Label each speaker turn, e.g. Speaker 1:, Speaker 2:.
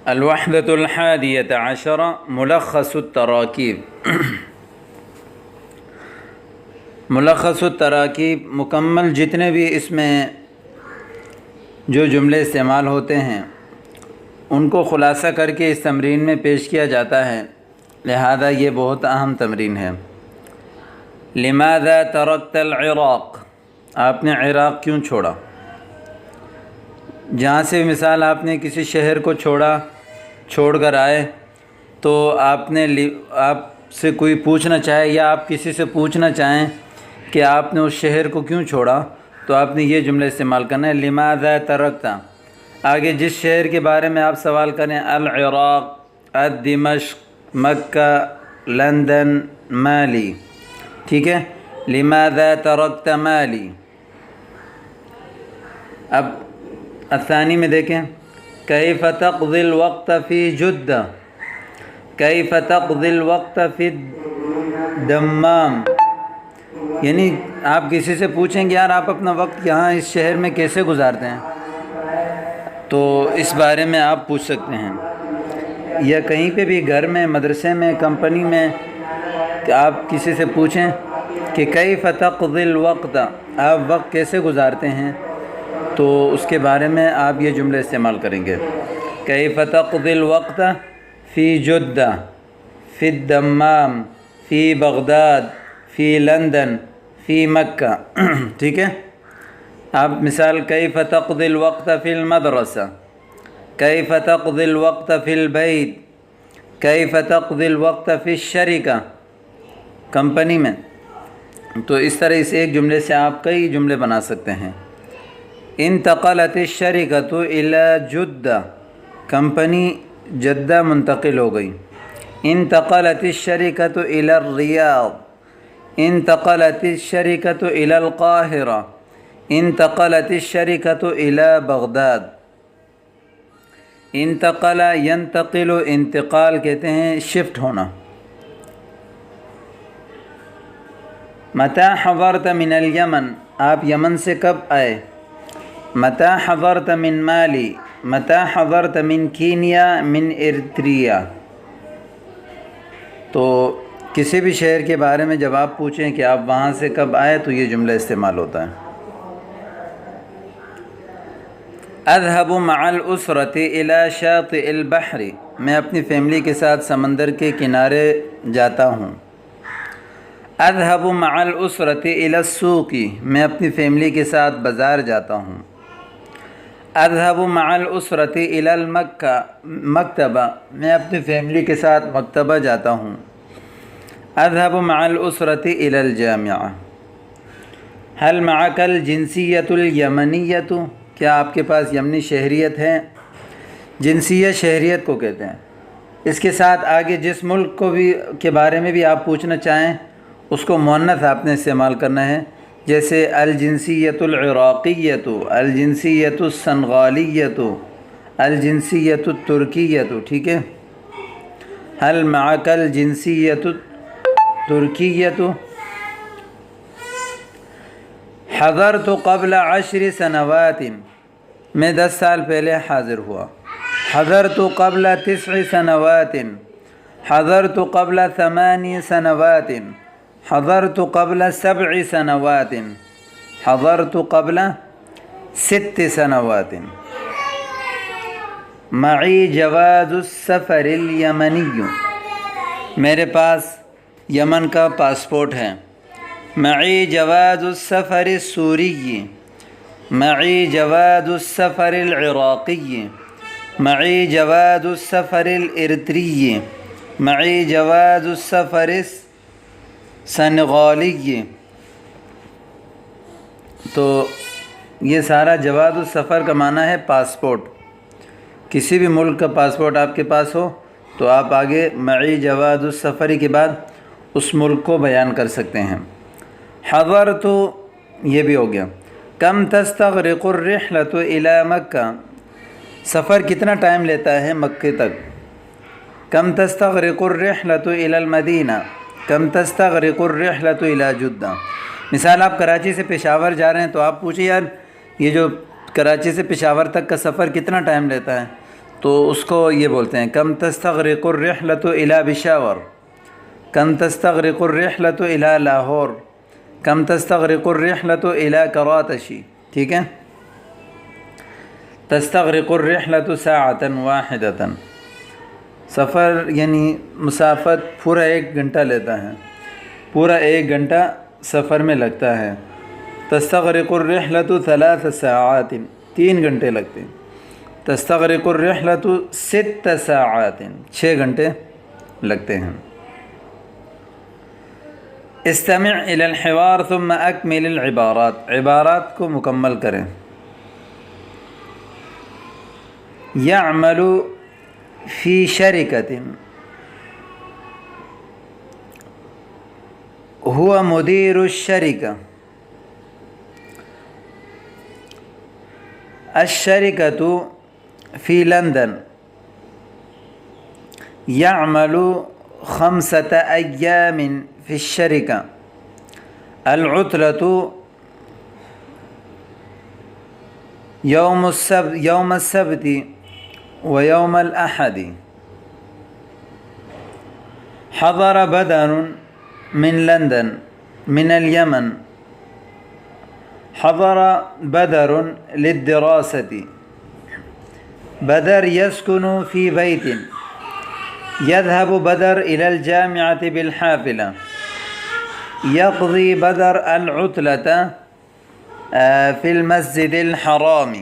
Speaker 1: الوحدۃ الحادیۃ عشرہ ملخص التراکیب۔ ملخص التراکیب مکمل جتنے بھی اس میں جو جملے استعمال ہوتے ہیں ان کو خلاصہ کر کے اس تمرین میں پیش کیا جاتا ہے، لہذا یہ بہت اہم تمرین ہے۔ لماذا ترکت العراق؟ آپ نے عراق کیوں چھوڑا؟ جہاں سے مثال آپ نے کسی شہر کو چھوڑ کر آئے تو آپ سے کوئی پوچھنا چاہے یا آپ کسی سے پوچھنا چاہیں کہ آپ نے اس شہر کو کیوں چھوڑا، تو آپ نے یہ جملہ استعمال کرنا ہے، لماذا ترکت۔ آگے جس شہر کے بارے میں آپ سوال کریں، العراق، دمشق، مکہ، لندن، مالی، ٹھیک ہے، لماذا ترکت مالی۔ اب الثانی میں دیکھیں، کیف تقضی الوقت فی جدہ، کیف تقضی الوقت فی الدمام، یعنی آپ کسی سے پوچھیں گے یار آپ اپنا وقت یہاں اس شہر میں کیسے گزارتے ہیں، تو اس بارے میں آپ پوچھ سکتے ہیں۔ یا کہیں پہ بھی گھر میں، مدرسے میں، کمپنی میں، کہ آپ کسی سے پوچھیں کہ کیف تقضی الوقت، آپ وقت کیسے گزارتے ہیں، تو اس کے بارے میں آپ یہ جملے استعمال کریں گے، کیف تقضی الوقت فی جدہ، فی الدمام، فی بغداد، فی لندن، فی مکہ، ٹھیک ہے۔ آپ مثال، کیف تقضی الوقت فی المدرسہ، کیف تقضی الوقت فی البیت، کیف تقضی الوقت فی الشرکہ، کمپنی میں۔ تو اس طرح اس ایک جملے سے آپ کئی جملے بنا سکتے ہیں۔ انتقلت الشرکۃ الی جدہ، کمپنی جدہ منتقل ہو گئی۔ انتقلت الشرکۃ الی الریاض، انتقلت الشرکۃ الی القاہرہ، انتقلت الشرکۃ الی بغداد۔ انتقل، ینتقل، انتقال کہتے ہیں شفٹ ہونا۔ متی حضرت من الیمن، آپ یمن سے کب آئے؟ متی حضرت من مالی، متی حضرت من کینیا، من ارتریا۔ تو کسی بھی شہر کے بارے میں جب آپ پوچھیں کہ آپ وہاں سے کب آئے تو یہ جملہ استعمال ہوتا ہے۔ اذهب مع الاسرة الى شاطئ البحر، میں اپنی فیملی کے ساتھ سمندر کے کنارے جاتا ہوں۔ اذهب مع الاسرة الى السوق، میں اپنی فیملی کے ساتھ بازار جاتا ہوں۔ اذهب مع الاسرة الى المکتبہ، میں اپنی فیملی کے ساتھ مکتبہ جاتا ہوں۔ اذهب مع الاسرة الى الجامعہ۔ هل معك الجنسیۃ الیمنیۃ، کیا آپ کے پاس یمنی شہریت ہے؟ جنسیت شہریت کو کہتے ہیں۔ اس کے ساتھ آگے جس ملک کے بارے میں بھی آپ پوچھنا چاہیں اس کو مؤنث آپ نے استعمال کرنا ہے، جیسے الجنسیۃ العراقیۃ، الجنسیۃ السنغالیۃ، الجنسیۃ الترکیۃ، ٹھیک ہے۔ هل معك الجنسیۃ الترکیۃ؟ حضرت قبل 10 سنوات، میں 10 سال پہلے حاضر ہوا۔ حضرت قبل 9 سنوات، حضرت قبل 8 سنوات، حضرت قبل 7 سنوات، حضرت قبل 6 سنوات۔ معی جواز السفر الیمنی، میرے پاس یمن کا پاسپورٹ ہے۔ معی جواز السفر السوری، معی جواز السفر العراقی، معی جواز السفر الارتری، معی جواز السفر السنغالی۔ تو یہ سارا جواز السفر کا معنی ہے پاسپورٹ۔ کسی بھی ملک کا پاسپورٹ آپ کے پاس ہو تو آپ آگے معی جواز السفر کے بعد اس ملک کو بیان کر سکتے ہیں۔ حضرت، یہ بھی ہو گیا۔ کم تستغرق الرحلۃ الی مکہ، سفر کتنا ٹائم لیتا ہے مکے تک؟ کم تستغرق الرحلۃ الی المدینہ، کم تستغرق الرحلۃ الی جدہ۔ مثال آپ کراچی سے پشاور جا رہے ہیں تو آپ پوچھیں یار یہ جو کراچی سے پشاور تک کا سفر کتنا ٹائم لیتا ہے، تو اس کو یہ بولتے ہیں کم تستغرق الرحلۃ الی پشاور، کم تستغرق الرحلۃ الی لاہور، کم تستغرق الرحلۃ الی کراچی، ٹھیک ہے. تستغرق الرحلۃ ساعۃ واحدۃ، سفر یعنی مسافت پورا 1 گھنٹہ لیتا ہے، پورا 1 گھنٹہ سفر میں لگتا ہے. تستغرق الرحلۃ 3 ساعات، 3 گھنٹے لگتے ہیں. تستغرق الرحلۃ 6 ساعات، 6 گھنٹے لگتے ہیں. استمع الى الحوار ثم اکمل العبارات، عبارات کو مکمل کریں. يعمل في شركة، هو مدير الشركة. الشركة في لندن. يعمل 5 أيام في الشركة. العطلة يوم السبت ويوم الأحد. حضر بدر من لندن من اليمن. حضر بدر للدراسة. بدر يسكن في بيت. يذهب بدر إلى الجامعة بالحافلة. يقضي بدر العطلة في المسجد الحرام.